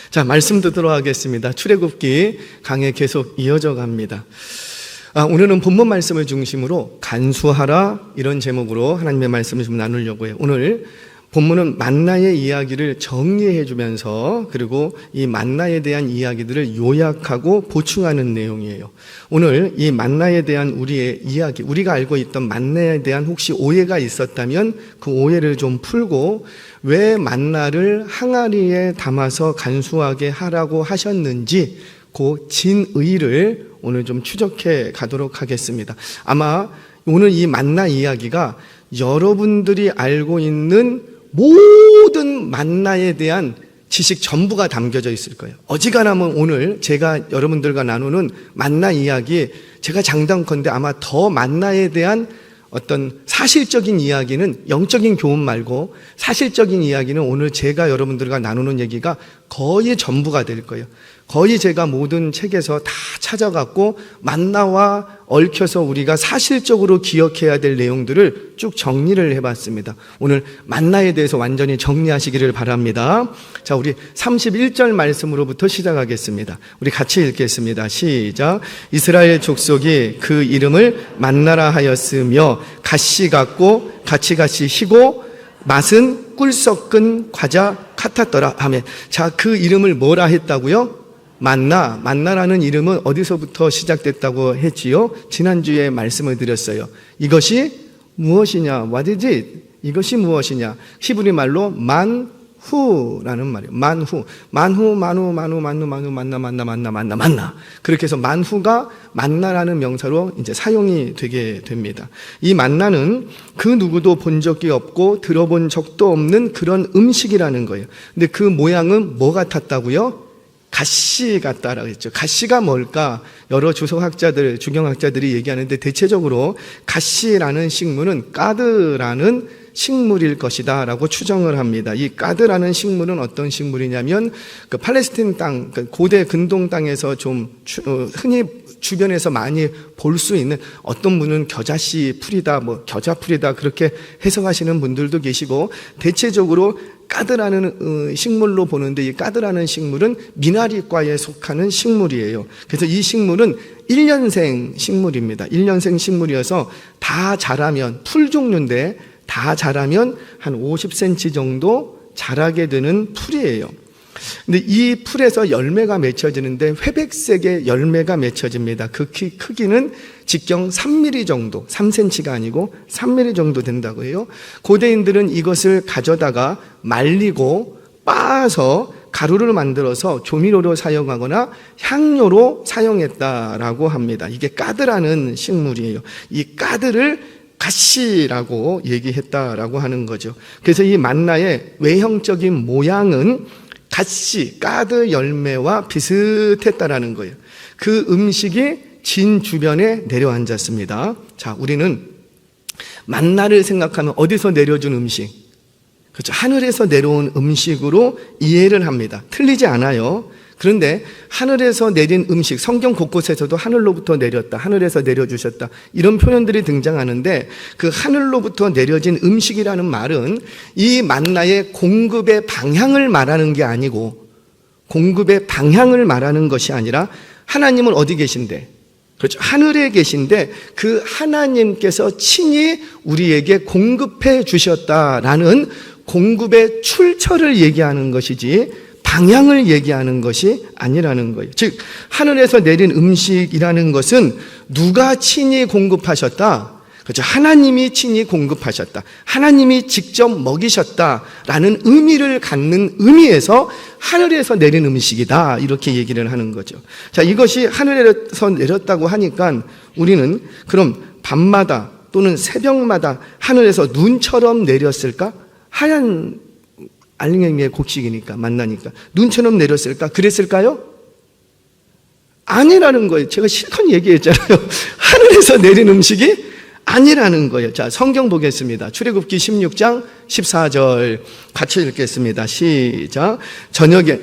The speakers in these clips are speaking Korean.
자, 말씀 듣도록 하겠습니다. 출애굽기 강해 계속 이어져 갑니다. 오늘은 본문 말씀을 중심으로 간수하라 이런 제목으로 하나님의 말씀을 좀 나누려고 해요. 오늘 본문은 만나의 이야기를 정리해 주면서 그리고 이 만나에 대한 이야기들을 요약하고 보충하는 내용이에요. 오늘 이 만나에 대한 우리의 이야기, 우리가 알고 있던 만나에 대한 혹시 오해가 있었다면 그 오해를 좀 풀고 왜 만나를 항아리에 담아서 간수하게 하라고 하셨는지 그 진의를 오늘 좀 추적해 가도록 하겠습니다. 아마 오늘 이 만나 이야기가 여러분들이 알고 있는 모든 만나에 대한 지식 전부가 담겨져 있을 거예요. 어지간하면 오늘 제가 여러분들과 나누는 만나 이야기, 제가 장담컨대 아마 더 만나에 대한 어떤 사실적인 이야기는 영적인 교훈 말고 사실적인 이야기는 오늘 제가 여러분들과 나누는 얘기가 거의 전부가 될 거예요. 거의 제가 모든 책에서 다 찾아갖고 만나와 얽혀서 우리가 사실적으로 기억해야 될 내용들을 쭉 정리를 해봤습니다. 오늘 만나에 대해서 완전히 정리하시기를 바랍니다. 자, 우리 31절 말씀으로부터 시작하겠습니다. 우리 같이 읽겠습니다. 시작. 이스라엘 족속이 그 이름을 만나라 하였으며 갓씨 같고 같이 희고 맛은 꿀 섞은 과자 같았더라 하면, 자, 그 이름을 뭐라 했다고요? 만나라는 이름은 어디서부터 시작됐다고 했지요? 지난주에 말씀을 드렸어요. 이것이 무엇이냐? What is it? 이것이 무엇이냐? 히브리 말로 만후라는 말이에요. 만후. 만나. 그렇게 해서 만후가 만나라는 명사로 이제 사용이 되게 됩니다. 이 만나는 그 누구도 본 적이 없고 들어본 적도 없는 그런 음식이라는 거예요. 근데 그 모양은 뭐 같았다고요? 갓씨 같다라고 했죠. 갓씨가 뭘까? 여러 주석학자들, 주경학자들이 얘기하는데 대체적으로 갓씨라는 식물은 가드라는 식물일 것이다 라고 추정을 합니다. 이 가드라는 식물은 어떤 식물이냐면 그 팔레스틴 땅, 고대 근동 땅에서 좀 흔히 주변에서 많이 볼 수 있는, 어떤 분은 겨자씨 풀이다, 겨자풀이다 그렇게 해석하시는 분들도 계시고, 대체적으로 가드라는 식물로 보는데 이 가드라는 식물은 미나리과에 속하는 식물이에요. 그래서 이 식물은 1년생 식물입니다. 1년생 식물이어서 다 자라면, 풀 종류인데 다 자라면 한 50cm 정도 자라게 되는 풀이에요. 근데 이 풀에서 열매가 맺혀지는데 회백색의 열매가 맺혀집니다. 그 크기는 직경 3mm 정도, 3cm가 아니고 3mm 정도 된다고 해요. 고대인들은 이것을 가져다가 말리고 빻아서 가루를 만들어서 조미료로 사용하거나 향료로 사용했다라고 합니다. 이게 가드라는 식물이에요. 이 가드를 갓씨라고 얘기했다라고 하는 거죠. 그래서 이 만나의 외형적인 모양은 갓씨, 가드 열매와 비슷했다라는 거예요. 그 음식이 진 주변에 내려앉았습니다. 자, 우리는 만나를 생각하면 어디서 내려준 음식? 그렇죠. 하늘에서 내려온 음식으로 이해를 합니다. 틀리지 않아요. 그런데 하늘에서 내린 음식, 성경 곳곳에서도 하늘로부터 내렸다, 하늘에서 내려주셨다 이런 표현들이 등장하는데, 그 하늘로부터 내려진 음식이라는 말은 이 만나의 공급의 방향을 말하는 게 아니고, 공급의 방향을 말하는 것이 아니라 하나님은 어디 계신데? 그렇죠. 하늘에 계신데 그 하나님께서 친히 우리에게 공급해 주셨다라는 공급의 출처를 얘기하는 것이지 방향을 얘기하는 것이 아니라는 거예요. 즉, 하늘에서 내린 음식이라는 것은 누가 친히 공급하셨다? 그렇죠. 하나님이 친히 공급하셨다. 하나님이 직접 먹이셨다라는 의미를 갖는 의미에서 하늘에서 내린 음식이다, 이렇게 얘기를 하는 거죠. 자, 이것이 하늘에서 내렸다고 하니까 우리는 그럼 밤마다 또는 새벽마다 하늘에서 눈처럼 내렸을까? 하얀 알갱이의 곡식이니까, 만나니까 눈처럼 내렸을까? 그랬을까요? 아니라는 거예요. 제가 실컷 얘기했잖아요. 하늘에서 내린 음식이 아니라는 거예요. 자, 성경 보겠습니다. 출애굽기 16장 14절 같이 읽겠습니다. 시작. 저녁에,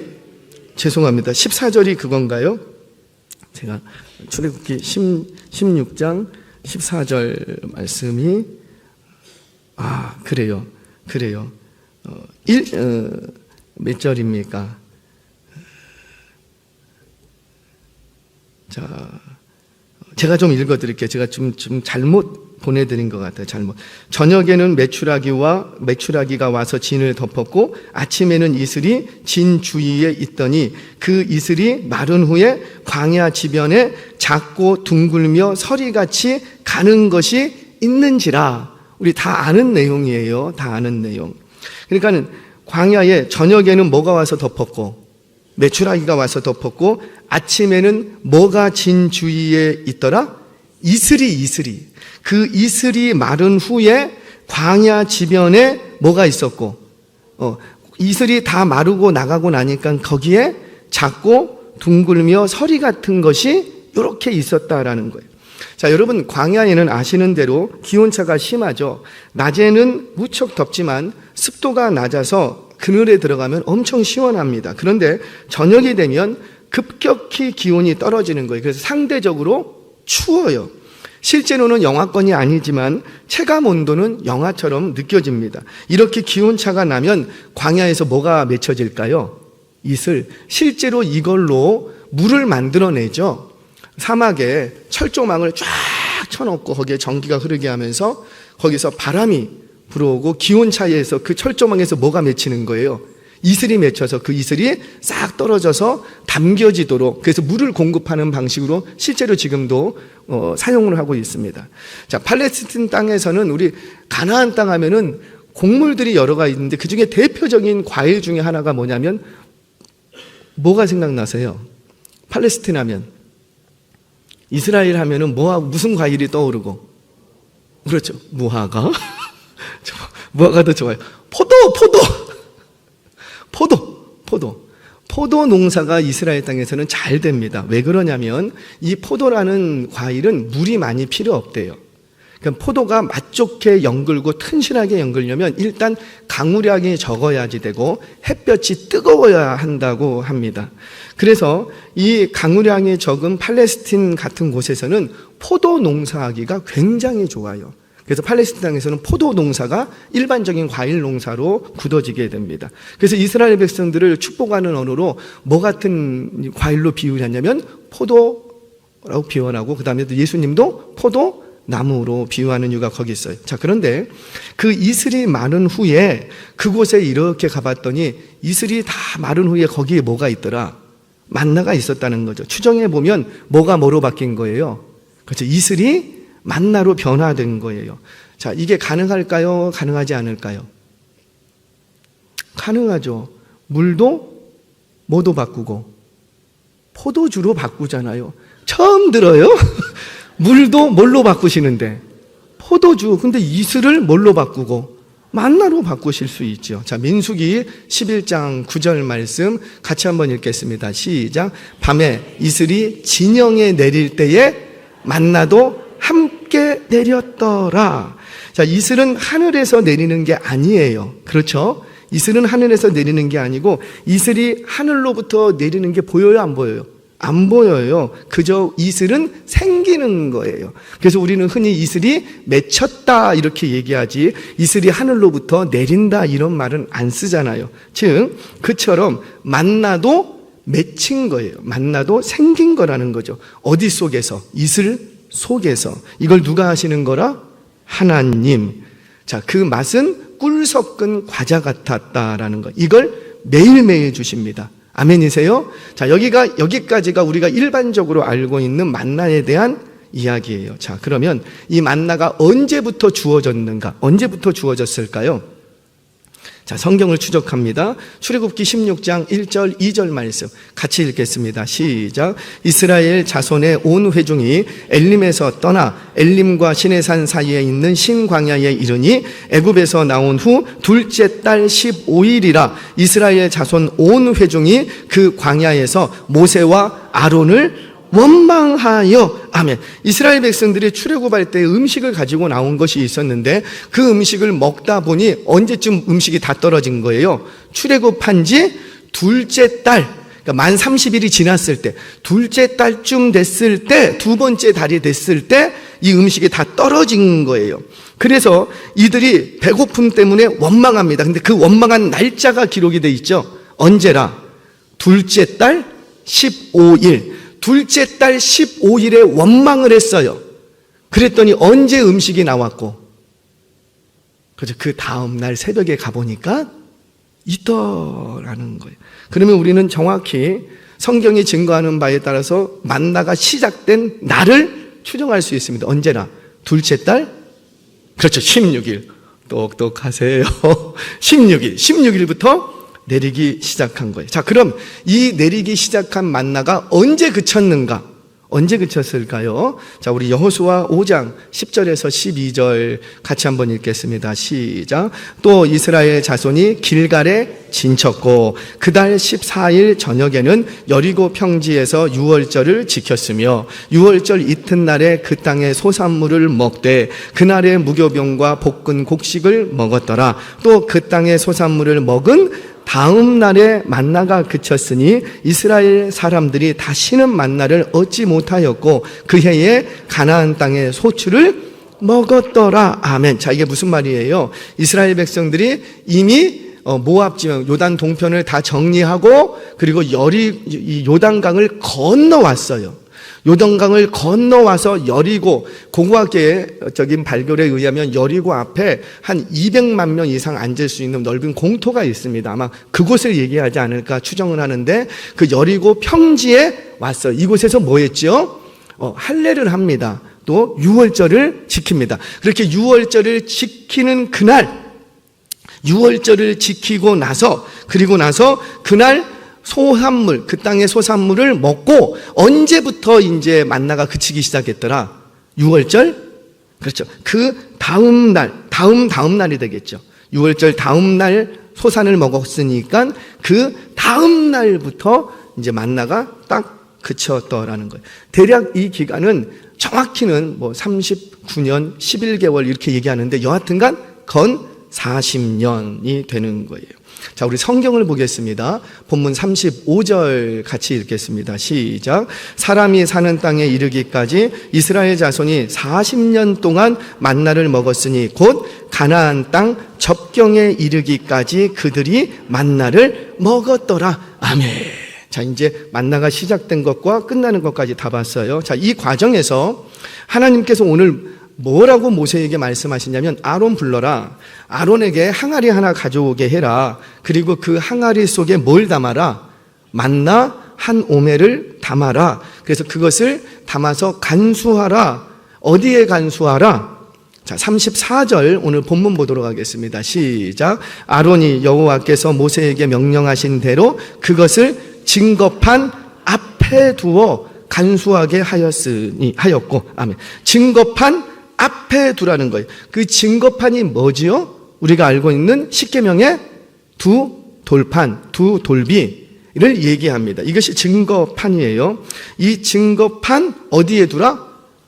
죄송합니다. 14절이 그건가요? 제가 출애굽기 16장 14절 말씀이 그래요. 몇 절입니까? 자, 제가 좀 읽어드릴게요. 제가 좀 잘못 보내드린 것 같아요. 잘못. 저녁에는 메추라기가 와서 진을 덮었고 아침에는 이슬이 진 주위에 있더니 그 이슬이 마른 후에 광야 지변에 작고 둥글며 서리같이 가는 것이 있는지라. 우리 다 아는 내용이에요. 다 아는 내용. 그러니까는 광야에 저녁에는 뭐가 와서 덮었고 메추라기가 와서 덮었고 아침에는 뭐가 진 주위에 있더라? 이슬이. 그 이슬이 마른 후에 광야 지변에 뭐가 있었고 이슬이 다 마르고 나가고 나니까 거기에 작고 둥글며 서리 같은 것이 이렇게 있었다라는 거예요. 자, 여러분 광야에는 아시는 대로 기온차가 심하죠. 낮에는 무척 덥지만 습도가 낮아서 그늘에 들어가면 엄청 시원합니다. 그런데 저녁이 되면 급격히 기온이 떨어지는 거예요. 그래서 상대적으로 추워요. 실제로는 영하권이 아니지만 체감 온도는 영하처럼 느껴집니다. 이렇게 기온차가 나면 광야에서 뭐가 맺혀질까요? 이슬. 실제로 이걸로 물을 만들어내죠. 사막에 철조망을 쫙 쳐놓고 거기에 전기가 흐르게 하면서 거기서 바람이 불어오고 기온차에서 그 철조망에서 뭐가 맺히는 거예요? 이슬이 맺혀서 그 이슬이 싹 떨어져서 담겨지도록, 그래서 물을 공급하는 방식으로 실제로 지금도 사용을 하고 있습니다. 자, 팔레스틴 땅에서는 우리 가나안 땅 하면은 곡물들이 여러 가지 있는데 그 중에 대표적인 과일 중에 하나가 뭐냐면 뭐가 생각나세요? 팔레스틴 하면, 이스라엘 하면은 무슨 과일이 떠오르고? 그렇죠. 무화과? 무화과도 좋아요. 포도 농사가 이스라엘 땅에서는 잘 됩니다. 왜 그러냐면 이 포도라는 과일은 물이 많이 필요 없대요. 그러니까 포도가 맛 좋게 연글고 튼실하게 연글려면 일단 강우량이 적어야지 되고 햇볕이 뜨거워야 한다고 합니다. 그래서 이 강우량이 적은 팔레스틴 같은 곳에서는 포도 농사하기가 굉장히 좋아요. 그래서 팔레스틴 땅에서는 포도 농사가 일반적인 과일 농사로 굳어지게 됩니다. 그래서 이스라엘 백성들을 축복하는 언어로 뭐 같은 과일로 비유하냐면 포도라고 비유하고, 그 다음에 예수님도 포도나무로 비유하는 이유가 거기 있어요. 자, 그런데 그 이슬이 마른 후에 그곳에 이렇게 가봤더니 이슬이 다 마른 후에 거기에 뭐가 있더라? 만나가 있었다는 거죠. 추정해 보면 뭐가 뭐로 바뀐 거예요? 그렇죠. 이슬이 만나로 변화된 거예요. 자, 이게 가능할까요? 가능하지 않을까요? 가능하죠. 물도 뭐도 바꾸고 포도주로 바꾸잖아요. 처음 들어요? 물도 뭘로 바꾸시는데? 포도주. 근데 이슬을 뭘로 바꾸고? 만나로 바꾸실 수 있죠. 자, 민수기 11장 9절 말씀 같이 한번 읽겠습니다. 시작. 밤에 이슬이 진영에 내릴 때에 만나도 함께 내렸더라. 자, 이슬은 하늘에서 내리는 게 아니에요. 그렇죠? 이슬은 하늘에서 내리는 게 아니고 이슬이 하늘로부터 내리는 게 보여요, 안 보여요? 안 보여요. 그저 이슬은 생기는 거예요. 그래서 우리는 흔히 이슬이 맺혔다 이렇게 얘기하지 이슬이 하늘로부터 내린다 이런 말은 안 쓰잖아요. 즉 그처럼 만나도 맺힌 거예요. 만나도 생긴 거라는 거죠. 어디 속에서? 이슬 속에서. 이걸 누가 하시는 거라? 하나님. 자, 그 맛은 꿀 섞은 과자 같았다라는 거. 이걸 매일매일 주십니다. 아멘이세요? 자, 여기까지가 우리가 일반적으로 알고 있는 만나에 대한 이야기예요. 자, 그러면 이 만나가 언제부터 주어졌는가? 언제부터 주어졌을까요? 자, 성경을 추적합니다. 출애굽기 16장 1절 2절 말씀 같이 읽겠습니다. 시작. 이스라엘 자손의 온 회중이 엘림에서 떠나 엘림과 시내산 사이에 있는 신광야에 이르니 애굽에서 나온 후 둘째 달 15일이라 이스라엘 자손 온 회중이 그 광야에서 모세와 아론을 원망하여. 아멘. 이스라엘 백성들이 출애굽할 때 음식을 가지고 나온 것이 있었는데 그 음식을 먹다 보니 언제쯤 음식이 다 떨어진 거예요? 출애굽한 지 둘째 달, 그러니까 만 30일이 지났을 때, 둘째 달쯤 됐을 때, 두 번째 달이 됐을 때 이 음식이 다 떨어진 거예요. 그래서 이들이 배고픔 때문에 원망합니다. 근데 그 원망한 날짜가 기록이 돼 있죠. 언제라? 둘째 달 15일. 둘째 달 15일에 원망을 했어요. 그랬더니 언제 음식이 나왔고, 그래서 그 다음날 새벽에 가보니까 있더라는 거예요. 그러면 우리는 정확히 성경이 증거하는 바에 따라서 만나가 시작된 날을 추정할 수 있습니다. 언제나 둘째 달, 그렇죠, 16일. 똑똑하세요. 16일부터 내리기 시작한 거예요. 자, 그럼 이 내리기 시작한 만나가 언제 그쳤는가? 언제 그쳤을까요? 자, 우리 여호수아 5장 10절에서 12절 같이 한번 읽겠습니다. 시작. 또 이스라엘 자손이 길갈에 진쳤고 그달 14일 저녁에는 여리고 평지에서 유월절을 지켰으며 유월절 이튿날에 그 땅의 소산물을 먹되 그날의 무교병과 볶은 곡식을 먹었더라. 또 그 땅의 소산물을 먹은 다음 날에 만나가 그쳤으니 이스라엘 사람들이 다시는 만나를 얻지 못하였고 그 해에 가나안 땅의 소출을 먹었더라. 아멘. 자, 이게 무슨 말이에요? 이스라엘 백성들이 이미 모압 지방 요단 동편을 다 정리하고 그리고 요단강을 건너왔어요. 요단강을 건너와서 여리고, 고고학계적인 발견에 의하면 여리고 앞에 한 200만 명 이상 앉을 수 있는 넓은 공터가 있습니다. 아마 그곳을 얘기하지 않을까 추정을 하는데 그 여리고 평지에 왔어요. 이곳에서 뭐 했죠? 할례를 합니다. 또 유월절을 지킵니다. 그렇게 유월절을 지키는 그날, 유월절을 지키고 나서, 그리고 나서 그날 소산물, 그 땅의 소산물을 먹고 언제부터 이제 만나가 그치기 시작했더라? 6월절? 그렇죠. 그 다음 날, 다음 날이 되겠죠. 6월절 다음 날 소산을 먹었으니까 그 다음 날부터 이제 만나가 딱 그쳤더라는 거예요. 대략 이 기간은 정확히는 뭐 39년 11개월 이렇게 얘기하는데 여하튼간 건 40년이 되는 거예요. 자, 우리 성경을 보겠습니다. 본문 35절 같이 읽겠습니다. 시작. 사람이 사는 땅에 이르기까지 이스라엘 자손이 40년 동안 만나를 먹었으니 곧 가나안 땅 접경에 이르기까지 그들이 만나를 먹었더라. 아멘. 자, 이제 만나가 시작된 것과 끝나는 것까지 다 봤어요. 자, 이 과정에서 하나님께서 오늘 뭐라고 모세에게 말씀하시냐면 아론 불러라. 아론에게 항아리 하나 가져오게 해라. 그리고 그 항아리 속에 뭘 담아라? 만나 한 오멜을 담아라. 그래서 그것을 담아서 간수하라. 어디에 간수하라? 자, 34절 오늘 본문 보도록 하겠습니다. 시작. 아론이 여호와께서 모세에게 명령하신 대로 그것을 증거판 앞에 두어 간수하게 하였고, 아멘. 증거판 앞에 두라는 거예요. 그 증거판이 뭐지요? 우리가 알고 있는 십계명의 두 돌판, 두 돌비를 얘기합니다. 이것이 증거판이에요. 이 증거판 어디에 두라?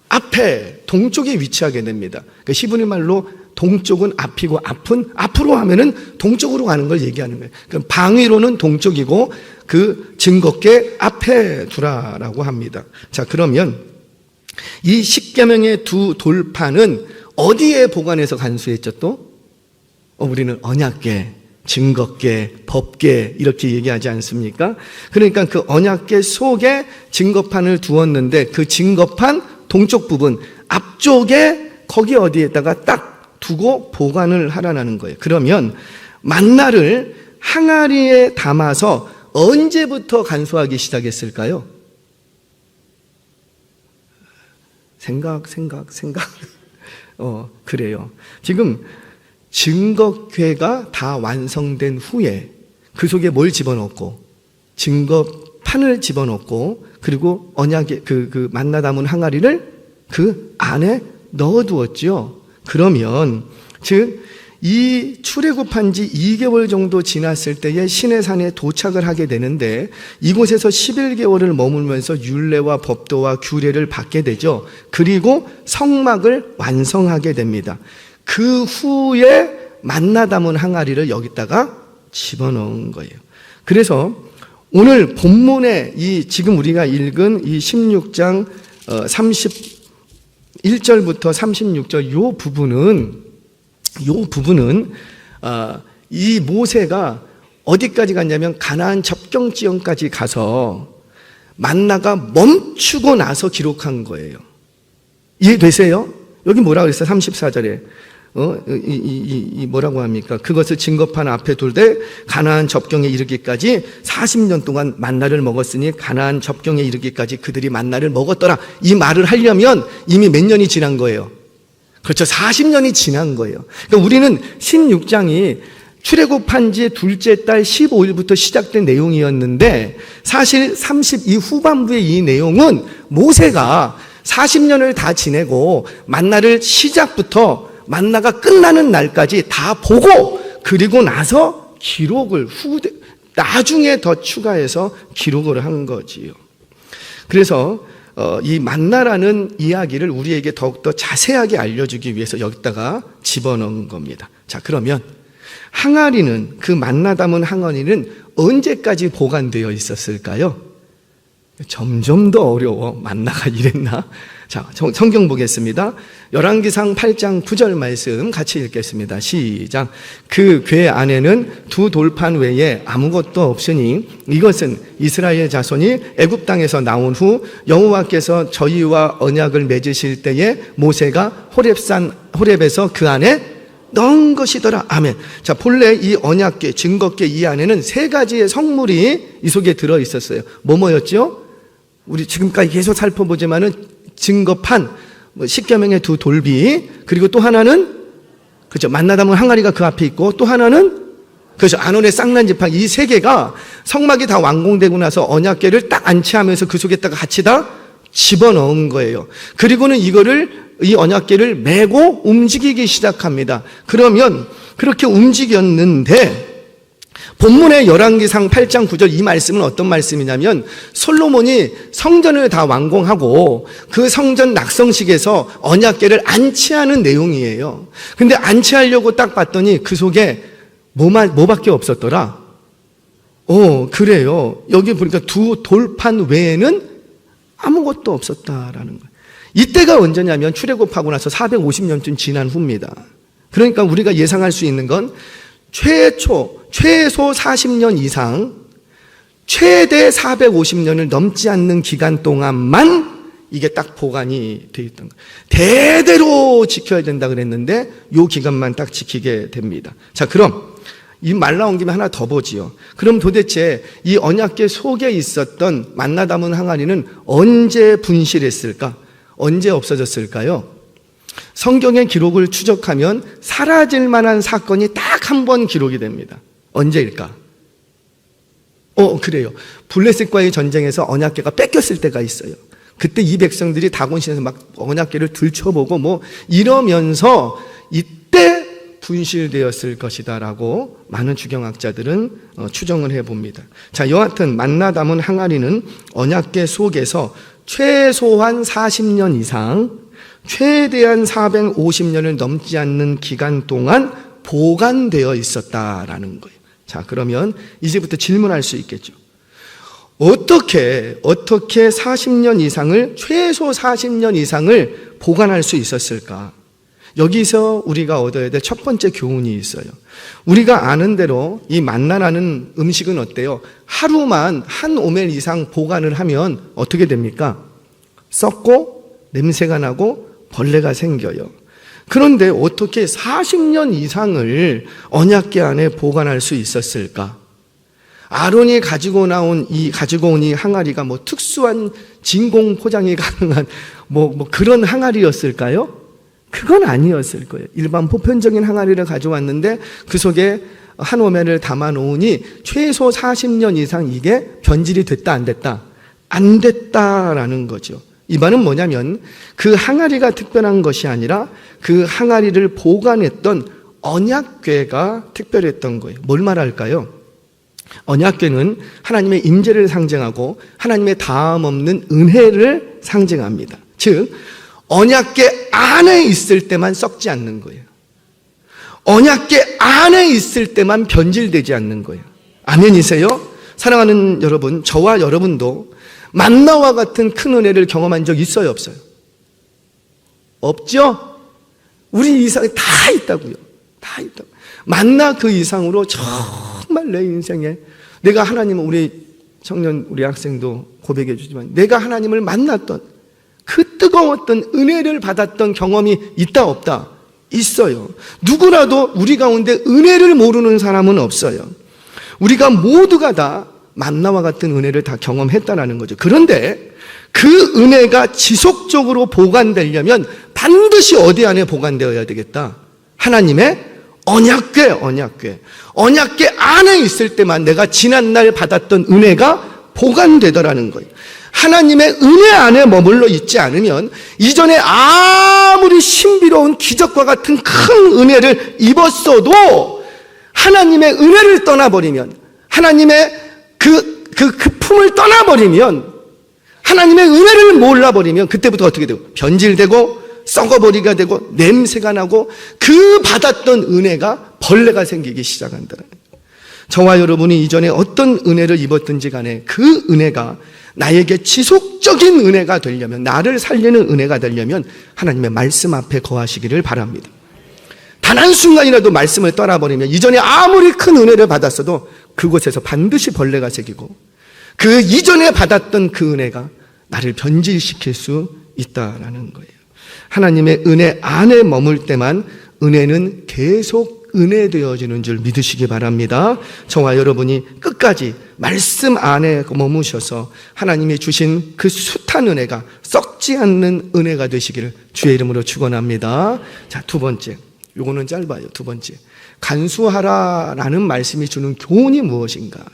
앞에, 동쪽에 위치하게 됩니다. 그러니까 히브리 말로 동쪽은 앞이고 앞은 앞으로 하면은 동쪽으로 가는 걸 얘기하는 거예요. 그럼 방위로는 동쪽이고 그 증거계 앞에 두라라고 합니다. 자, 그러면 이 십계명의 두 돌판은 어디에 보관해서 간수했죠 또? 우리는 언약계, 증거계, 법계 이렇게 얘기하지 않습니까? 그러니까 그 언약계 속에 증거판을 두었는데 그 증거판 동쪽 부분 앞쪽에 거기 어디에다가 딱 두고 보관을 하라는 거예요. 그러면 만나를 항아리에 담아서 언제부터 간수하기 시작했을까요? 생각. 그래요. 지금 증거궤가 다 완성된 후에 그 속에 뭘 집어넣고 증거판을 집어넣고 그리고 언약의 그 만나 담은 항아리를 그 안에 넣어두었죠. 그러면 즉 이 출애굽한 지 2개월 정도 지났을 때에 시내산에 도착을 하게 되는데 이곳에서 11개월을 머물면서 율례와 법도와 규례를 받게 되죠. 그리고 성막을 완성하게 됩니다. 그 후에 만나 담은 항아리를 여기다가 집어넣은 거예요. 그래서 오늘 본문에 이 지금 우리가 읽은 이 16장 31절부터 36절 요 부분은 이 모세가 어디까지 갔냐면 가나안 접경 지역까지 가서 만나가 멈추고 나서 기록한 거예요. 이해되세요? 여기 뭐라 그랬어요? 34절에 뭐라고 합니까? 그것을 증거판 앞에 둘되 가나안 접경에 이르기까지 40년 동안 만나를 먹었으니 가나안 접경에 이르기까지 그들이 만나를 먹었더라. 이 말을 하려면 이미 몇 년이 지난 거예요. 그렇죠. 40년이 지난 거예요. 그러니까 우리는 16장이 출애굽한 지 둘째 달 15일부터 시작된 내용이었는데 사실 32 후반부의 이 내용은 모세가 40년을 다 지내고 만나를 시작부터 만나가 끝나는 날까지 다 보고 그리고 나서 기록을 나중에 더 추가해서 기록을 한 거지요. 그래서 이 만나라는 이야기를 우리에게 더욱더 자세하게 알려주기 위해서 여기다가 집어넣은 겁니다. 자, 그러면 항아리는, 그 만나 담은 항아리는 언제까지 보관되어 있었을까요? 점점 더 어려워. 만나가 이랬나? 자, 성경 보겠습니다. 열왕기상 8장 9절 말씀 같이 읽겠습니다. 시작. 그 궤 안에는 두 돌판 외에 아무것도 없으니 이것은 이스라엘 자손이 애굽 땅에서 나온 후 여호와께서 저희와 언약을 맺으실 때에 모세가 호렙에서 그 안에 넣은 것이더라. 아멘. 자, 본래 이 언약궤, 증거궤 이 안에는 세 가지의 성물이 이 속에 들어 있었어요. 뭐였죠? 우리 지금까지 계속 살펴보지만은 증거판, 십계명의 두 돌비, 그리고 또 하나는 그렇죠. 만나 담은 항아리가 그 앞에 있고 또 하나는 그렇죠. 아론의 쌍난 지팡이. 이 세 개가 성막이 다 완공되고 나서 언약궤를 딱 안치하면서 그 속에다가 같이 다 집어넣은 거예요. 그리고는 이 언약궤를 메고 움직이기 시작합니다. 그러면 그렇게 움직였는데 본문의 열왕기상 8장 9절 이 말씀은 어떤 말씀이냐면 솔로몬이 성전을 다 완공하고 그 성전 낙성식에서 언약궤를 안치하는 내용이에요. 근데 안치하려고 딱 봤더니 그 속에 뭐밖에 없었더라? 그래요. 여기 보니까 두 돌판 외에는 아무것도 없었다라는 거예요. 이때가 언제냐면 출애굽하고 나서 450년쯤 지난 후입니다. 그러니까 우리가 예상할 수 있는 건 최소 40년 이상, 최대 450년을 넘지 않는 기간 동안만 이게 딱 보관이 되어 있던 거예요. 대대로 지켜야 된다 그랬는데 이 기간만 딱 지키게 됩니다. 자, 그럼 이 말 나온 김에 하나 더 보지요. 그럼 도대체 이 언약궤 속에 있었던 만나 담은 항아리는 언제 분실했을까? 언제 없어졌을까요? 성경의 기록을 추적하면 사라질 만한 사건이 딱 한 번 기록이 됩니다. 언제일까? 그래요. 블레셋과의 전쟁에서 언약궤가 뺏겼을 때가 있어요. 그때 이 백성들이 다곤신에서 막 언약궤를 들춰보고 이러면서 이때 분실되었을 것이다라고 많은 주경학자들은 추정을 해봅니다. 자, 여하튼 만나 담은 항아리는 언약궤 속에서 최소한 40년 이상, 최대한 450년을 넘지 않는 기간 동안 보관되어 있었다라는 거예요. 자, 그러면 이제부터 질문할 수 있겠죠. 어떻게 40년 이상을, 최소 40년 이상을 보관할 수 있었을까? 여기서 우리가 얻어야 될 첫 번째 교훈이 있어요. 우리가 아는 대로 이 만나라는 음식은 어때요? 하루만 한 오멜 이상 보관을 하면 어떻게 됩니까? 썩고 냄새가 나고 벌레가 생겨요. 그런데 어떻게 40년 이상을 언약궤 안에 보관할 수 있었을까? 아론이 가지고 온 이 항아리가 특수한 진공 포장이 가능한 그런 항아리였을까요? 그건 아니었을 거예요. 일반 보편적인 항아리를 가져왔는데 그 속에 한 오멜을 담아 놓으니 최소 40년 이상 이게 변질이 됐다 안 됐다? 안 됐다라는 거죠. 이 말은 뭐냐면 그 항아리가 특별한 것이 아니라 그 항아리를 보관했던 언약궤가 특별했던 거예요. 뭘 말할까요? 언약궤는 하나님의 임재를 상징하고 하나님의 다음 없는 은혜를 상징합니다. 즉 언약궤 안에 있을 때만 썩지 않는 거예요. 언약궤 안에 있을 때만 변질되지 않는 거예요. 아멘이세요? 사랑하는 여러분, 저와 여러분도 만나와 같은 큰 은혜를 경험한 적 있어요, 없어요? 없죠? 우리 이상에 다 있다고요. 다 있다고. 만나 그 이상으로 정말 내 인생에 내가 하나님은 우리 청년 우리 학생도 고백해 주지만 내가 하나님을 만났던 그 뜨거웠던 은혜를 받았던 경험이 있다 없다? 있어요. 누구라도 우리 가운데 은혜를 모르는 사람은 없어요. 우리가 모두가 다 만나와 같은 은혜를 다 경험했다라는 거죠. 그런데 그 은혜가 지속적으로 보관되려면 반드시 어디 안에 보관되어야 되겠다? 하나님의 언약궤 안에 있을 때만 내가 지난날 받았던 은혜가 보관되더라는 거예요. 하나님의 은혜 안에 머물러 있지 않으면 이전에 아무리 신비로운 기적과 같은 큰 은혜를 입었어도 하나님의 은혜를 떠나버리면, 하나님의 그 품을 떠나버리면, 하나님의 은혜를 몰라버리면 그때부터 어떻게 되고 변질되고 썩어버리게 되고 냄새가 나고 그 받았던 은혜가 벌레가 생기기 시작한다는 거예요. 저와 여러분이 이전에 어떤 은혜를 입었든지 간에 그 은혜가 나에게 지속적인 은혜가 되려면, 나를 살리는 은혜가 되려면 하나님의 말씀 앞에 거하시기를 바랍니다. 단 한순간이라도 말씀을 떠나버리면 이전에 아무리 큰 은혜를 받았어도 그곳에서 반드시 벌레가 새기고 그 이전에 받았던 그 은혜가 나를 변질시킬 수 있다라는 거예요. 하나님의 은혜 안에 머물 때만 은혜는 계속 은혜 되어지는 줄 믿으시기 바랍니다. 저와 여러분이 끝까지 말씀 안에 머무셔서 하나님이 주신 그 숱한 은혜가 썩지 않는 은혜가 되시기를 주의 이름으로 축원합니다. 자, 두 번째, 요거는 짧아요. 두 번째, 간수하라라는 말씀이 주는 교훈이 무엇인가?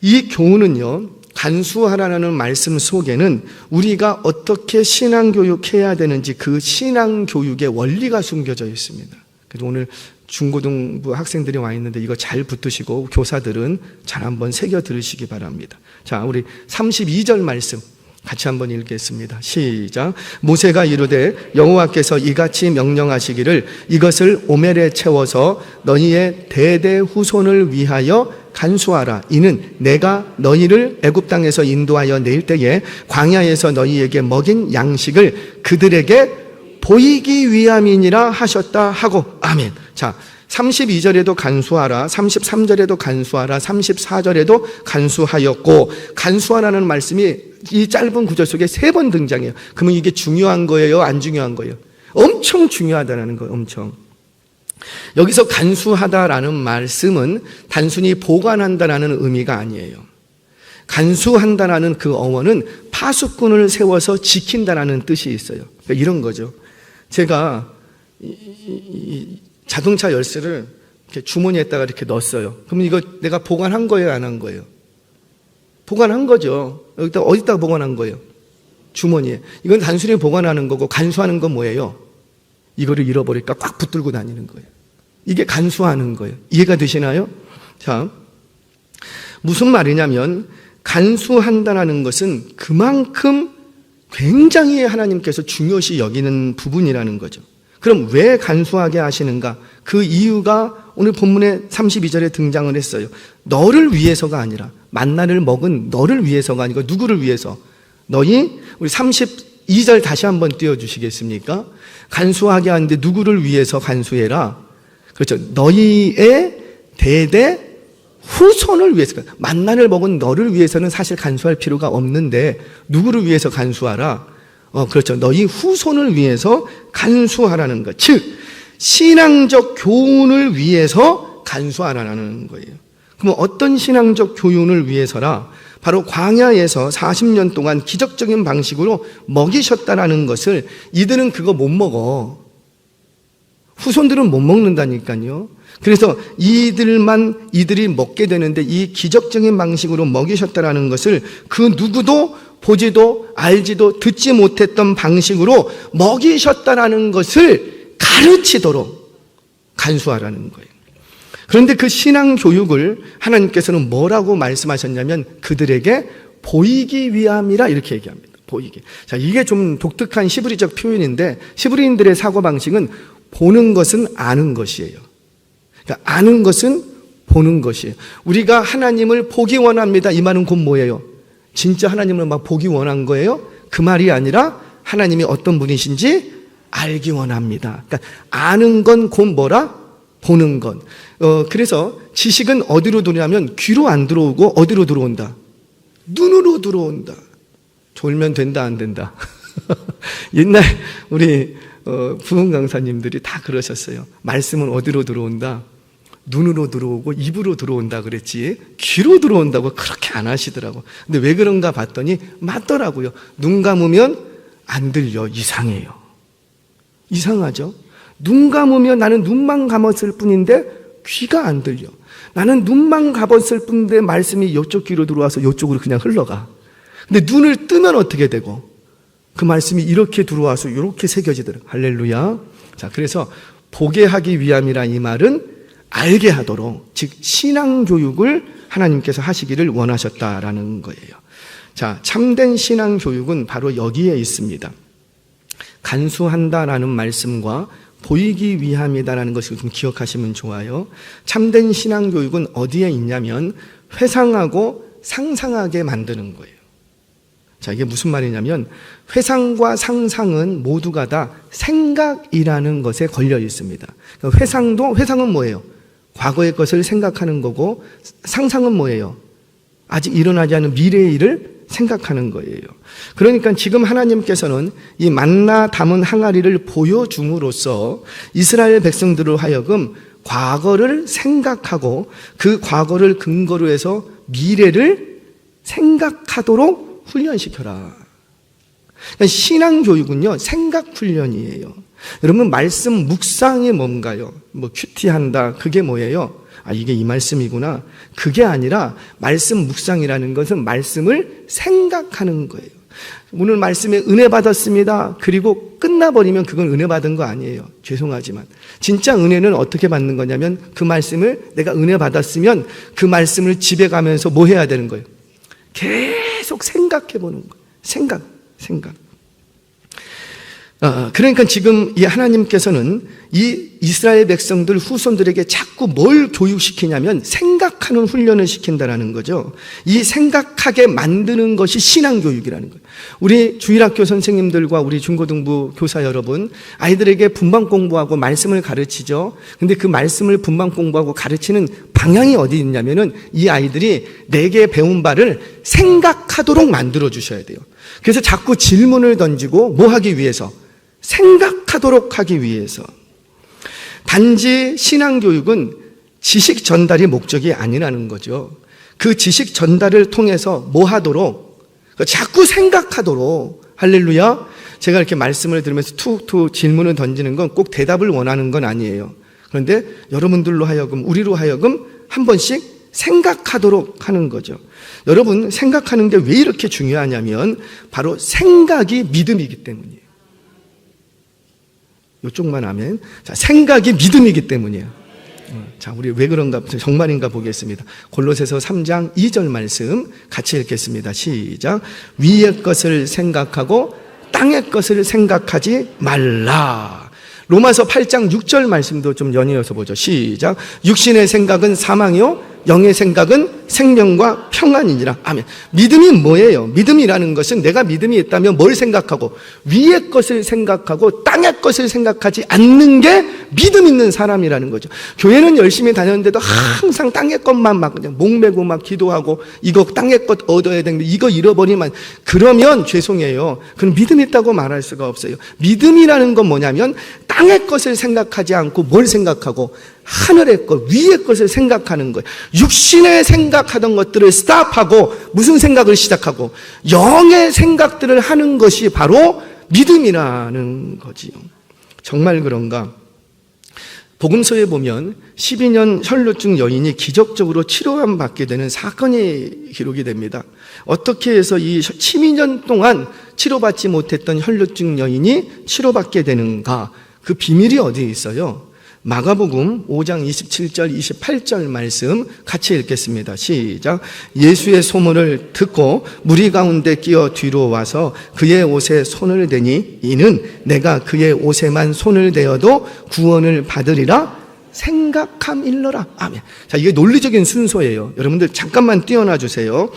이 교훈은요, 간수하라는 말씀 속에는 우리가 어떻게 신앙교육해야 되는지 그 신앙교육의 원리가 숨겨져 있습니다. 그래서 오늘 중고등부 학생들이 와 있는데 이거 잘 붙드시고 교사들은 잘 한번 새겨 들으시기 바랍니다. 자, 우리 32절 말씀 같이 한번 읽겠습니다. 시작. 모세가 이르되 여호와께서 이같이 명령하시기를 이것을 오멜에 채워서 너희의 대대 후손을 위하여 간수하라. 이는 내가 너희를 애굽 땅에서 인도하여 낼 때에 광야에서 너희에게 먹인 양식을 그들에게 보이기 위함이니라 하셨다 하고 아멘. 자, 32절에도 간수하라, 33절에도 간수하라, 34절에도 간수하였고, 간수하라는 말씀이 이 짧은 구절 속에 3번 등장해요. 그러면 이게 중요한 거예요? 안 중요한 거예요? 엄청 중요하다는 거예요. 엄청. 여기서 간수하다라는 말씀은 단순히 보관한다라는 의미가 아니에요. 간수한다라는 그 어원은 파수꾼을 세워서 지킨다라는 뜻이 있어요. 그러니까 이런 거죠. 제가 이 자동차 열쇠를 이렇게 주머니에다가 이렇게 넣었어요. 그러면 이거 내가 보관한 거예요, 안 한 거예요? 보관한 거죠. 어디다가 보관한 거예요? 주머니에. 이건 단순히 보관하는 거고, 간수하는 건 뭐예요? 이거를 잃어버릴까 꽉 붙들고 다니는 거예요. 이게 간수하는 거예요. 이해가 되시나요? 자, 무슨 말이냐면 간수한다는 것은 그만큼 굉장히 하나님께서 중요시 여기는 부분이라는 거죠. 그럼 왜 간수하게 하시는가? 그 이유가 오늘 본문의 32절에 등장을 했어요. 너를 위해서가 아니라, 만나를 먹은 너를 위해서가 아니고 누구를 위해서? 너희, 우리 32절 다시 한번 띄워주시겠습니까? 간수하게 하는데 누구를 위해서 간수해라? 그렇죠. 너희의 대대 후손을 위해서, 만나를 먹은 너를 위해서는 사실 간수할 필요가 없는데 누구를 위해서 간수하라? 그렇죠. 너희 후손을 위해서 간수하라는 것. 즉, 신앙적 교훈을 위해서 간수하라는 거예요. 그럼 어떤 신앙적 교훈을 위해서라? 바로 광야에서 40년 동안 기적적인 방식으로 먹이셨다라는 것을 이들은 그거 못 먹어. 후손들은 못 먹는다니까요. 그래서 이들이 먹게 되는데 이 기적적인 방식으로 먹이셨다라는 것을 그 누구도 보지도 알지도 듣지 못했던 방식으로 먹이셨다라는 것을 가르치도록 간수하라는 거예요. 그런데 그 신앙 교육을 하나님께서는 뭐라고 말씀하셨냐면 그들에게 보이기 위함이라 이렇게 얘기합니다. 보이기. 자, 이게 좀 독특한 히브리적 표현인데 히브리인들의 사고방식은 보는 것은 아는 것이에요. 그러니까 아는 것은 보는 것이에요. 우리가 하나님을 보기 원합니다. 이 말은 곧 뭐예요? 진짜 하나님을 막 보기 원한 거예요? 그 말이 아니라 하나님이 어떤 분이신지 알기 원합니다. 그러니까 아는 건 곧 뭐라? 보는 것. 그래서 지식은 어디로 들어오냐면 귀로 안 들어오고 어디로 들어온다? 눈으로 들어온다. 졸면 된다, 안 된다? 옛날 우리 부흥 강사님들이 다 그러셨어요. 말씀은 어디로 들어온다? 눈으로 들어오고 입으로 들어온다 그랬지 귀로 들어온다고 그렇게 안 하시더라고. 근데 왜 그런가 봤더니 맞더라고요. 눈 감으면 안 들려. 이상해요. 이상하죠? 눈 감으면 나는 눈만 감았을 뿐인데 귀가 안 들려. 나는 눈만 감았을 뿐인데 말씀이 이쪽 귀로 들어와서 이쪽으로 그냥 흘러가. 근데 눈을 뜨면 어떻게 되고 그 말씀이 이렇게 들어와서 이렇게 새겨지더라고요. 할렐루야. 자, 그래서 보게 하기 위함이라 이 말은 알게 하도록, 즉 신앙교육을 하나님께서 하시기를 원하셨다라는 거예요. 자, 참된 신앙교육은 바로 여기에 있습니다. 간수한다라는 말씀과 보이기 위함이다라는 것을 좀 기억하시면 좋아요. 참된 신앙교육은 어디에 있냐면 회상하고 상상하게 만드는 거예요. 자, 이게 무슨 말이냐면 회상과 상상은 모두가 다 생각이라는 것에 걸려 있습니다. 회상은 뭐예요? 과거의 것을 생각하는 거고, 상상은 뭐예요? 아직 일어나지 않은 미래의 일을 생각하는 거예요. 그러니까 지금 하나님께서는 이 만나 담은 항아리를 보여줌으로써 이스라엘 백성들을 하여금 과거를 생각하고 그 과거를 근거로 해서 미래를 생각하도록 훈련시켜라. 그러니까 신앙교육은요, 생각훈련이에요. 여러분, 말씀 묵상이 뭔가요? 뭐 큐티한다, 그게 뭐예요? 아, 이게 이 말씀이구나. 그게 아니라 말씀 묵상이라는 것은 말씀을 생각하는 거예요. 오늘 말씀에 은혜 받았습니다. 그리고 끝나버리면 그건 은혜 받은 거 아니에요. 죄송하지만. 진짜 은혜는 어떻게 받는 거냐면 그 말씀을 내가 은혜 받았으면 그 말씀을 집에 가면서 뭐 해야 되는 거예요? 계속 생각해 보는 거예요. 생각. 그러니까 지금 이 하나님께서는 이 이스라엘 백성들 후손들에게 자꾸 뭘 교육시키냐면 생각하는 훈련을 시킨다는 거죠. 이 생각하게 만드는 것이 신앙교육이라는 거예요. 우리 주일학교 선생님들과 우리 중고등부 교사 여러분, 아이들에게 분반 공부하고 말씀을 가르치죠. 근데 그 말씀을 분반 공부하고 가르치는 방향이 어디 있냐면은 이 아이들이 내게 배운 바를 생각하도록 만들어 주셔야 돼요. 그래서 자꾸 질문을 던지고 뭐 하기 위해서? 생각하도록 하기 위해서. 단지 신앙교육은 지식 전달이 목적이 아니라는 거죠. 그 지식 전달을 통해서 뭐 하도록? 자꾸 생각하도록. 할렐루야. 제가 이렇게 말씀을 들으면서 툭툭 질문을 던지는 건 꼭 대답을 원하는 건 아니에요. 그런데 여러분들로 하여금, 우리로 하여금 한 번씩 생각하도록 하는 거죠. 여러분, 생각하는 게 왜 이렇게 중요하냐면 바로 생각이 믿음이기 때문이에요. 이쪽만 하면, 자, 생각이 믿음이기 때문이에요. 자, 우리 왜 그런가, 정말인가 보겠습니다. 골로새서 3장 2절 말씀 같이 읽겠습니다. 시작. 위의 것을 생각하고 땅의 것을 생각하지 말라. 로마서 8장 6절 말씀도 좀 연이어서 보죠. 시작. 육신의 생각은 사망이요 영의 생각은 생명과 평안이니라. 아멘. 믿음이 뭐예요? 믿음이라는 것은 내가 믿음이 있다면 뭘 생각하고 위의 것을 생각하고 땅의 것을 생각하지 않는 게 믿음 있는 사람이라는 거죠. 교회는 열심히 다녔는데도 항상 땅의 것만 막 그냥 목매고 막 기도하고 이거 땅의 것 얻어야 되는데 이거 잃어버리면, 그러면 죄송해요. 그건 믿음 있다고 말할 수가 없어요. 믿음이라는 건 뭐냐면 땅의 것을 생각하지 않고 뭘 생각하고 하늘의 것, 위의 것을 생각하는 거예요. 육신의 생각하던 것들을 스탑하고 무슨 생각을 시작하고 영의 생각들을 하는 것이 바로 믿음이라는 거지요. 정말 그런가? 복음서에 보면 12년 혈루증 여인이 기적적으로 치료만 받게 되는 사건이 기록이 됩니다. 어떻게 해서 이 12년 동안 치료받지 못했던 혈루증 여인이 치료받게 되는가? 그 비밀이 어디에 있어요? 마가복음 5장 27절 28절 말씀 같이 읽겠습니다. 시작. 예수의 소문을 듣고 무리 가운데 끼어 뒤로 와서 그의 옷에 손을 대니 이는 내가 그의 옷에만 손을 대어도 구원을 받으리라 생각함일러라. 아멘. 자, 이게 논리적인 순서예요. 여러분들 잠깐만 띄어놔 주세요.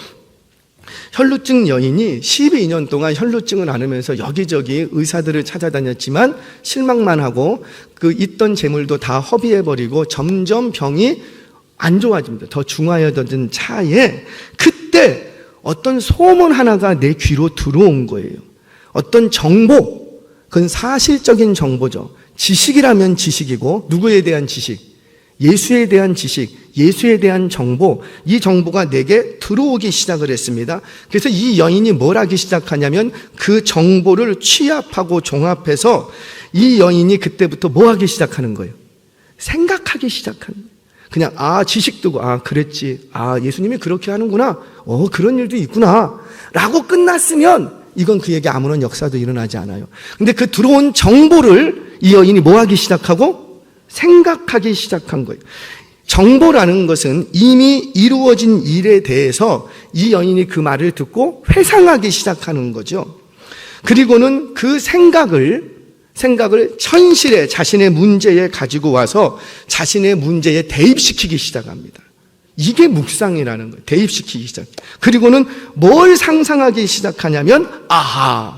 혈루증 여인이 12년 동안 혈루증을 앓으면서 여기저기 의사들을 찾아다녔지만 실망만 하고 그 있던 재물도 다 허비해버리고 점점 병이 안 좋아집니다. 더 중하여진 차에 그때 어떤 소문 하나가 내 귀로 들어온 거예요. 어떤 정보, 그건 사실적인 정보죠. 지식이라면 지식이고, 누구에 대한 지식? 예수에 대한 지식, 예수에 대한 정보, 이 정보가 내게 들어오기 시작을 했습니다. 그래서 이 여인이 뭘 하기 시작하냐면 그 정보를 취합하고 종합해서 이 여인이 그때부터 뭐 하기 시작하는 거예요? 생각하기 시작하는 거예요. 그냥 지식 두고 그랬지, 예수님이 그렇게 하는구나, 그런 일도 있구나 라고 끝났으면 이건 그에게 아무런 역사도 일어나지 않아요. 근데 그 들어온 정보를 이 여인이 뭐 하기 시작하고? 생각하기 시작한 거예요. 정보라는 것은 이미 이루어진 일에 대해서 이 여인이 그 말을 듣고 회상하기 시작하는 거죠. 그리고는 그 생각을 현실에, 자신의 문제에 가지고 와서 자신의 문제에 대입시키기 시작합니다. 이게 묵상이라는 거예요. 대입시키기 시작. 그리고는 뭘 상상하기 시작하냐면,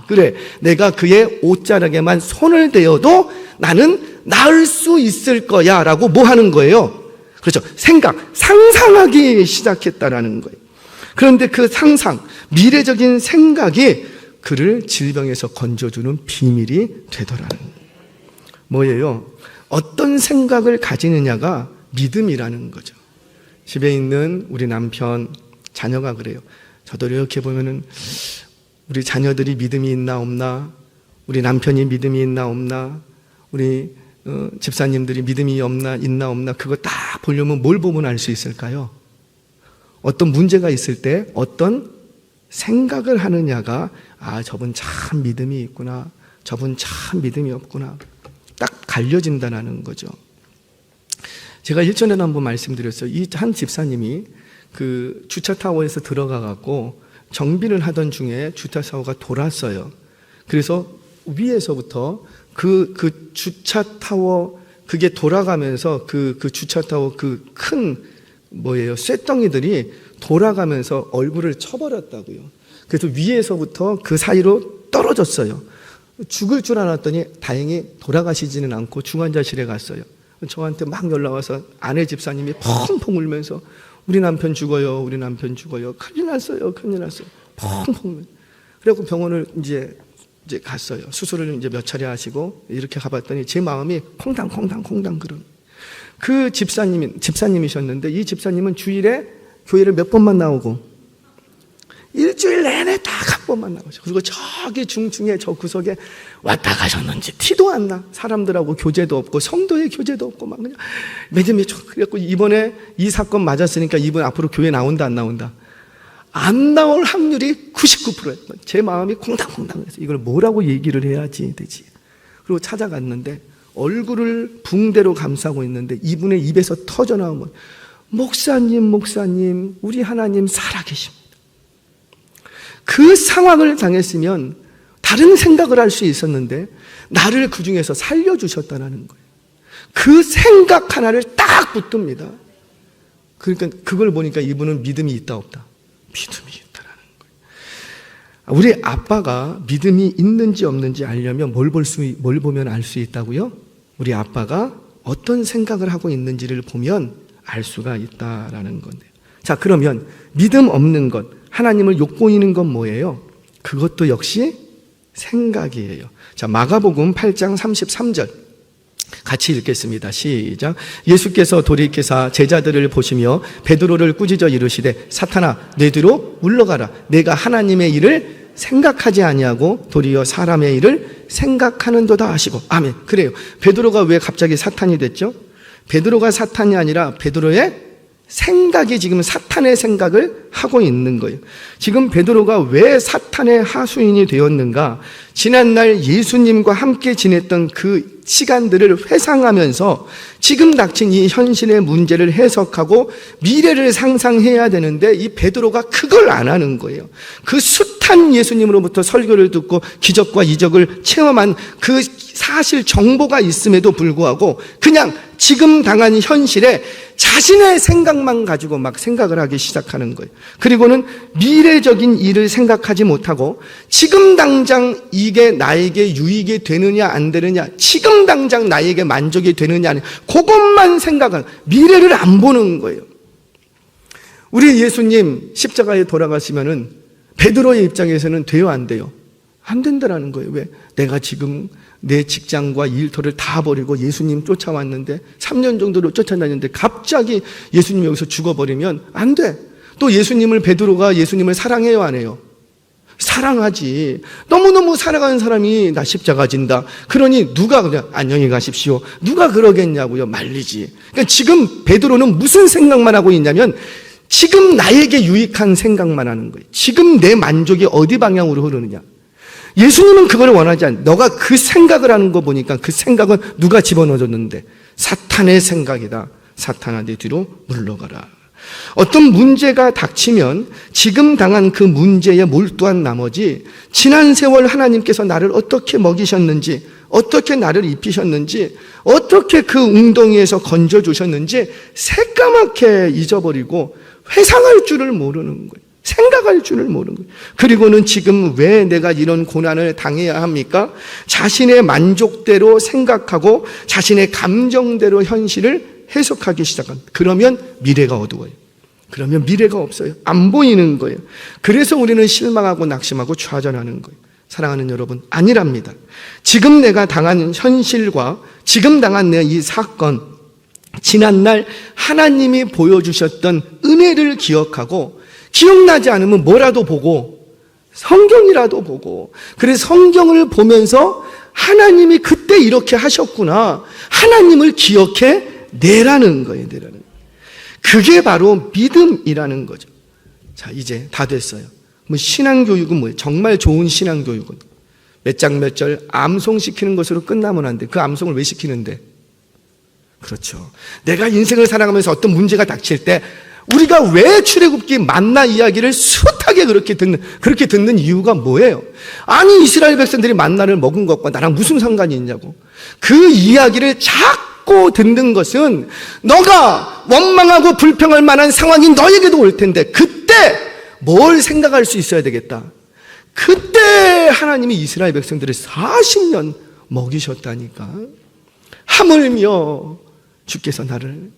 그래, 내가 그의 옷자락에만 손을 대어도 나는 나을 수 있을 거야 라고 뭐 하는 거예요? 그렇죠. 상상하기 시작했다라는 거예요. 그런데 그 상상, 미래적인 생각이 그를 질병에서 건져주는 비밀이 되더라는 거예요. 뭐예요? 어떤 생각을 가지느냐가 믿음이라는 거죠. 집에 있는 우리 남편, 자녀가 그래요. 저도 이렇게 보면은 우리 자녀들이 믿음이 있나 없나, 우리 남편이 믿음이 있나 없나, 우리 집사님들이 믿음이 있나 없나, 그거 딱 보려면 뭘 보면 알 수 있을까요? 어떤 문제가 있을 때 어떤 생각을 하느냐가 저분 참 믿음이 있구나, 저분 참 믿음이 없구나 딱 갈려진다는 거죠. 제가 일전에도 한번 말씀드렸어요. 이 한 집사님이 그 주차타워에서 들어가 갖고 정비를 하던 중에 주차타워가 돌았어요. 그래서 위에서부터 그 주차타워, 그게 돌아가면서 그 주차타워 그 큰 쇳덩이들이 돌아가면서 얼굴을 쳐버렸다고요. 그래서 위에서부터 그 사이로 떨어졌어요. 죽을 줄 알았더니 다행히 돌아가시지는 않고 중환자실에 갔어요. 저한테 막 연락 와서 아내 집사님이 펑펑 울면서 우리 남편 죽어요, 우리 남편 죽어요, 큰일 났어요, 큰일 났어요, 펑펑 울면서. 그래갖고 병원을 이제 갔어요. 수술을 이제 몇 차례 하시고 이렇게 가봤더니 제 마음이 콩당콩당 그런. 그 집사님이셨는데 이 집사님은 주일에 교회를 몇 번만 나오고 일주일 내내 딱 한 번만 나오죠. 그리고 저기 중층에 저 구석에 왔다 가셨는지 티도 안 나. 사람들하고 교제도 없고 성도의 교제도 없고 막 그냥 믿음이 그래갖고 이번에 이 사건 맞았으니까 이번 앞으로 교회 나온다 안 나온다? 안 나올 확률이 99%예요. 제 마음이 콩당콩당해서 이걸 뭐라고 얘기를 해야지 되지. 그리고 찾아갔는데 얼굴을 붕대로 감싸고 있는데 이분의 입에서 터져나온 거예요. 목사님, 우리 하나님 살아계십니다. 그 상황을 당했으면 다른 생각을 할 수 있었는데 나를 그 중에서 살려주셨다는 거예요. 그 생각 하나를 딱 붙듭니다. 그러니까 그걸 보니까 이분은 믿음이 있다 없다? 믿음이 있다라는 거예요. 우리 아빠가 믿음이 있는지 없는지 알려면 뭘 보면 알 수 있다고요? 우리 아빠가 어떤 생각을 하고 있는지를 보면 알 수가 있다라는 건데요. 자, 그러면 믿음 없는 것, 하나님을 욕보이는 건 뭐예요? 그것도 역시 생각이에요. 자, 마가복음 8장 33절 같이 읽겠습니다. 시작. 예수께서 돌이키사 제자들을 보시며 베드로를 꾸짖어 이르시되 사탄아 내 뒤로 물러가라. 내가 하나님의 일을 생각하지 아니하고 도리어 사람의 일을 생각하는도다 하시고. 아멘. 그래요. 베드로가 왜 갑자기 사탄이 됐죠? 베드로가 사탄이 아니라 베드로의 생각이 지금 사탄의 생각을 하고 있는 거예요. 지금 베드로가 왜 사탄의 하수인이 되었는가? 지난날 예수님과 함께 지냈던 그 시간들을 회상하면서 지금 닥친 이 현실의 문제를 해석하고 미래를 상상해야 되는데 이 베드로가 그걸 안 하는 거예요. 그 숱한 예수님으로부터 설교를 듣고 기적과 이적을 체험한 그 사실 정보가 있음에도 불구하고 그냥 지금 당한 현실에 자신의 생각만 가지고 막 생각을 하기 시작하는 거예요. 그리고는 미래적인 일을 생각하지 못하고 지금 당장 이게 나에게 유익이 되느냐 안 되느냐, 지금 당장 나에게 만족이 되느냐 아니냐, 그것만 생각하는, 미래를 안 보는 거예요. 우리 예수님 십자가에 돌아가시면은 베드로의 입장에서는 돼요 안 돼요? 안 된다라는 거예요. 왜? 내가 지금 내 직장과 일터를 다 버리고 예수님 쫓아왔는데 3년 정도로 쫓아다녔는데 갑자기 예수님이 여기서 죽어버리면 안 돼. 또 베드로가 예수님을 사랑해요 안 해요? 사랑하지. 너무너무 사랑하는 사람이 나 십자가 진다. 그러니 누가 그냥 안녕히 가십시오, 누가 그러겠냐고요? 말리지. 그러니까 지금 베드로는 무슨 생각만 하고 있냐면 지금 나에게 유익한 생각만 하는 거예요. 지금 내 만족이 어디 방향으로 흐르느냐. 예수님은 그걸 원하지 않아요. 너가 그 생각을 하는 거 보니까 그 생각은 누가 집어넣어줬는데 사탄의 생각이다. 사탄아 내 뒤로 물러가라. 어떤 문제가 닥치면 지금 당한 그 문제에 몰두한 나머지 지난 세월 하나님께서 나를 어떻게 먹이셨는지, 어떻게 나를 입히셨는지, 어떻게 그 웅덩이에서 건져주셨는지 새까맣게 잊어버리고 회상할 줄을 모르는 거예요. 생각할 줄을 모르는 거예요. 그리고는 지금 왜 내가 이런 고난을 당해야 합니까? 자신의 만족대로 생각하고 자신의 감정대로 현실을 해석하기 시작합니다. 그러면 미래가 어두워요. 그러면 미래가 없어요. 안 보이는 거예요. 그래서 우리는 실망하고 낙심하고 좌절하는 거예요. 사랑하는 여러분, 아니랍니다. 지금 내가 당한 현실과 지금 당한 내 이 사건, 지난날 하나님이 보여주셨던 은혜를 기억하고, 기억나지 않으면 뭐라도 보고 성경이라도 보고, 그래서 성경을 보면서 하나님이 그때 이렇게 하셨구나, 하나님을 기억해 내라는 거예요. 내라는. 그게 바로 믿음이라는 거죠. 자, 이제 다 됐어요. 뭐 신앙교육은 뭐예요? 정말 좋은 신앙교육은 몇 장 몇 절 암송시키는 것으로 끝나면 안 돼. 그 암송을 왜 시키는데? 그렇죠. 내가 인생을 살아가면서 어떤 문제가 닥칠 때 우리가 왜 출애굽기 만나 이야기를 숱하게 그렇게 듣는 이유가 뭐예요? 아니, 이스라엘 백성들이 만나를 먹은 것과 나랑 무슨 상관이 있냐고. 그 이야기를 자꾸 듣는 것은 너가 원망하고 불평할 만한 상황이 너에게도 올 텐데 그때 뭘 생각할 수 있어야 되겠다. 그때 하나님이 이스라엘 백성들을 40년 먹이셨다니까. 하물며 주께서 나를,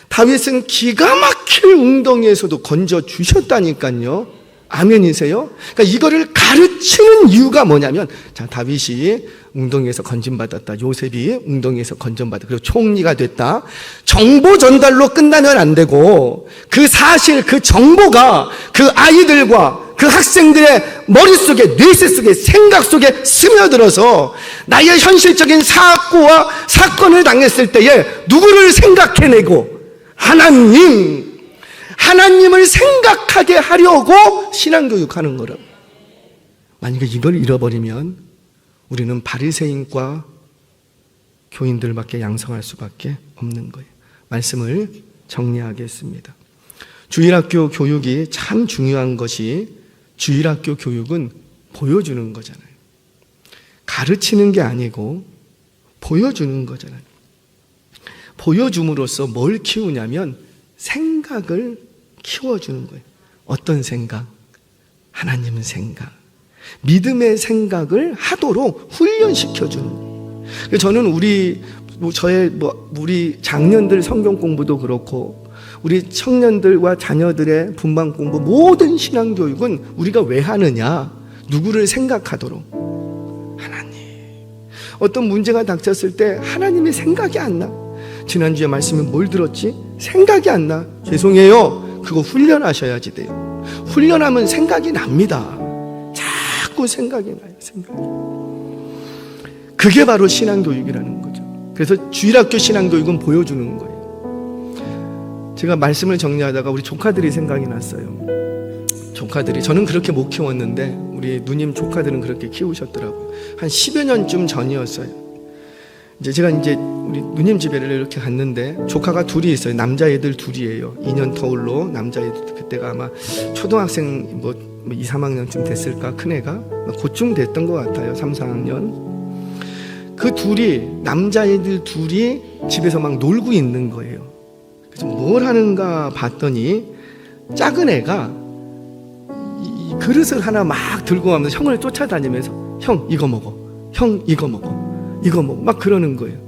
다윗은 기가 막힐 웅덩이에서도 건져 주셨다니까요. 아멘이세요? 그러니까 이거를 가르치는 이유가 뭐냐면, 자, 다윗이 웅덩이에서 건짐받았다. 요셉이 웅덩이에서 건져받았다. 그리고 총리가 됐다. 정보 전달로 끝나면 안 되고, 그 사실, 그 정보가 그 아이들과 그 학생들의 머릿속에, 뇌세 속에, 생각 속에 스며들어서 나의 현실적인 사고와 사건을 당했을 때에 누구를 생각해내고, 하나님을 생각하게 하려고 신앙교육하는 거라고. 만약에 이걸 잃어버리면 우리는 바리새인과 교인들밖에 양성할 수밖에 없는 거예요. 말씀을 정리하겠습니다. 주일학교 교육이 참 중요한 것이, 주일학교 교육은 보여주는 거잖아요. 가르치는 게 아니고 보여주는 거잖아요. 보여줌으로써 뭘 키우냐면 생각을 키워주는 거예요. 어떤 생각? 하나님의 생각, 믿음의 생각을 하도록 훈련시켜주는 거예요. 저는 우리 장년들 성경 공부도 그렇고 우리 청년들과 자녀들의 분방 공부, 모든 신앙교육은 우리가 왜 하느냐? 누구를 생각하도록. 하나님. 어떤 문제가 닥쳤을 때 하나님의 생각이 안 나. 지난주에 말씀에 뭘 들었지? 생각이 안 나. 죄송해요. 그거 훈련하셔야지 돼요. 훈련하면 생각이 납니다. 자꾸 생각이 나요. 생각이. 그게 바로 신앙교육이라는 거죠. 그래서 주일학교 신앙교육은 보여주는 거예요. 제가 말씀을 정리하다가 우리 조카들이 생각이 났어요. 조카들이, 저는 그렇게 못 키웠는데 우리 누님 조카들은 그렇게 키우셨더라고요. 한 10여 년쯤 전이었어요. 제가 우리 누님 집에를 이렇게 갔는데 조카가 둘이 있어요. 남자애들 둘이에요. 2년 터울로 남자애들, 그때가 아마 초등학생 2, 3학년쯤 됐을까, 큰 애가 그쯤 됐던 것 같아요. 3, 4학년. 그 둘이, 남자애들 둘이 집에서 막 놀고 있는 거예요. 그래서 뭘 하는가 봤더니 작은 애가 이 그릇을 하나 막 들고 가면서 형을 쫓아다니면서 형 이거 먹어, 형 이거 먹어, 이거 먹어 막 그러는 거예요.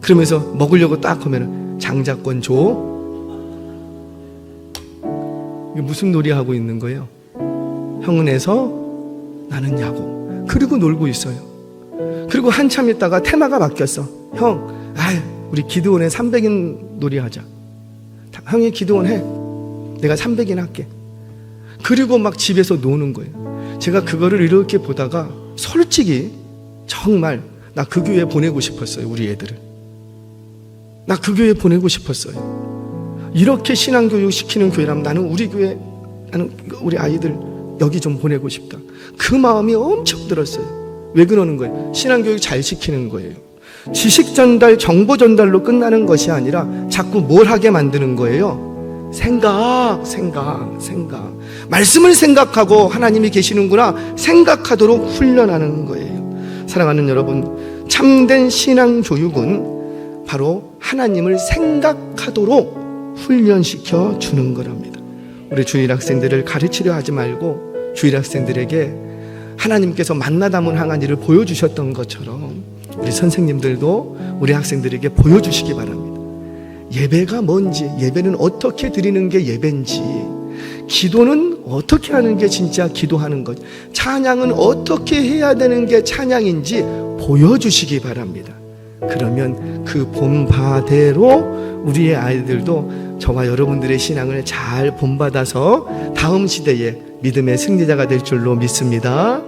그러면서 먹으려고 딱 하면 장자권 줘. 이게 무슨 놀이 하고 있는 거예요? 형은 해서 나는 야구. 그리고 놀고 있어요. 그리고 한참 있다가 테마가 바뀌었어. 형, 우리 기드온의 300인 놀이 하자. 형이 기드온 해. 내가 300인 할게. 그리고 막 집에서 노는 거예요. 제가 그거를 이렇게 보다가 솔직히 정말 나 그 교회 보내고 싶었어요. 우리 애들을. 나 그 교회 보내고 싶었어요. 이렇게 신앙교육 시키는 교회라면 나는 우리 교회, 나는 우리 아이들 여기 좀 보내고 싶다. 그 마음이 엄청 들었어요. 왜 그러는 거예요? 신앙교육 잘 시키는 거예요. 지식 전달, 정보 전달로 끝나는 것이 아니라 자꾸 뭘 하게 만드는 거예요? 생각. 말씀을 생각하고 하나님이 계시는구나 생각하도록 훈련하는 거예요. 사랑하는 여러분, 참된 신앙 교육은 바로 하나님을 생각하도록 훈련시켜 주는 거랍니다. 우리 주일 학생들을 가르치려 하지 말고 주일 학생들에게 하나님께서 만나담을 향한 일을 보여주셨던 것처럼 우리 선생님들도 우리 학생들에게 보여주시기 바랍니다. 예배가 뭔지, 예배는 어떻게 드리는 게 예배인지, 기도는 어떻게 하는 게 진짜 기도하는 것, 찬양은 어떻게 해야 되는 게 찬양인지 보여주시기 바랍니다. 그러면 그 본바대로 우리의 아이들도 저와 여러분들의 신앙을 잘 본받아서 다음 시대에 믿음의 승리자가 될 줄로 믿습니다.